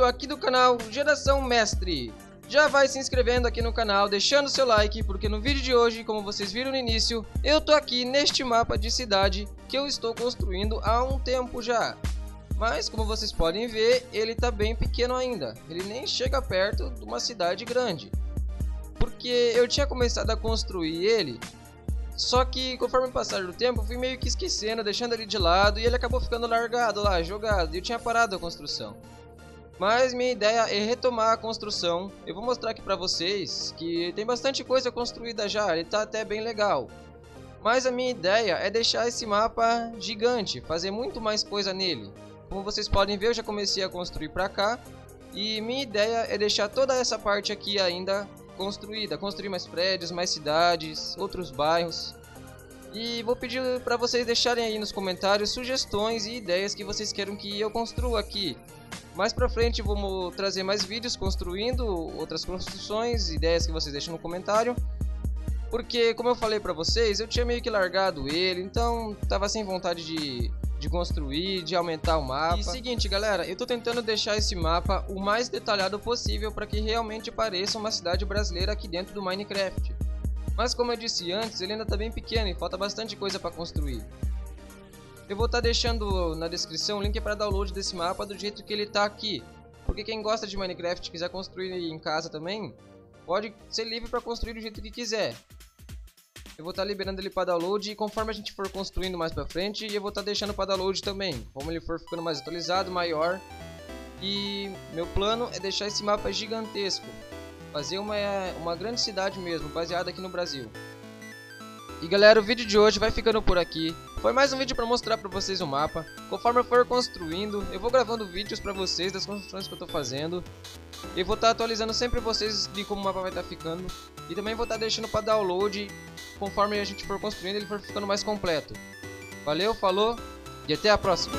aqui do canal Geração Mestre. Já vai se inscrevendo aqui no canal, deixando seu like, porque no vídeo de hoje, como vocês viram no início, eu tô aqui neste mapa de cidade que eu estou construindo há um tempo já. Mas como vocês podem ver, ele tá bem pequeno ainda, ele nem chega perto de uma cidade grande. Porque eu tinha começado a construir ele, só que conforme o passar do tempo eu fui meio que esquecendo, deixando ele de lado, e ele acabou ficando largado lá, jogado, e eu tinha parado a construção. Mas minha ideia é retomar a construção. Eu vou mostrar aqui pra vocês que tem bastante coisa construída já, ele tá até bem legal. Mas a minha ideia é deixar esse mapa gigante, fazer muito mais coisa nele. Como vocês podem ver, eu já comecei a construir pra cá. E minha ideia é deixar toda essa parte aqui ainda construída, construir mais prédios, mais cidades, outros bairros. E vou pedir pra vocês deixarem aí nos comentários sugestões e ideias que vocês queiram que eu construa aqui. Mais pra frente vamos trazer mais vídeos construindo outras construções, ideias que vocês deixam no comentário. Porque, como eu falei pra vocês, eu tinha meio que largado ele, então tava sem vontade de construir, de aumentar o mapa. E seguinte, galera, eu tô tentando deixar esse mapa o mais detalhado possível para que realmente pareça uma cidade brasileira aqui dentro do Minecraft. Mas como eu disse antes, ele ainda tá bem pequeno e falta bastante coisa para construir. Eu vou estar deixando na descrição o link para download desse mapa do jeito que ele tá aqui. Porque quem gosta de Minecraft e quiser construir em casa também, pode ser livre para construir do jeito que quiser. Eu vou estar liberando ele para download e conforme a gente for construindo mais pra frente, eu vou estar deixando para download também. Como ele for ficando mais atualizado, maior. E meu plano é deixar esse mapa gigantesco. Fazer uma grande cidade mesmo, baseada aqui no Brasil. E galera, o vídeo de hoje vai ficando por aqui. Foi mais um vídeo para mostrar para vocês o mapa. Conforme eu for construindo, eu vou gravando vídeos para vocês das construções que eu tô fazendo. E vou estar atualizando sempre vocês de como o mapa vai estar ficando. E também vou estar deixando para download conforme a gente for construindo, ele for ficando mais completo. Valeu, falou e até a próxima.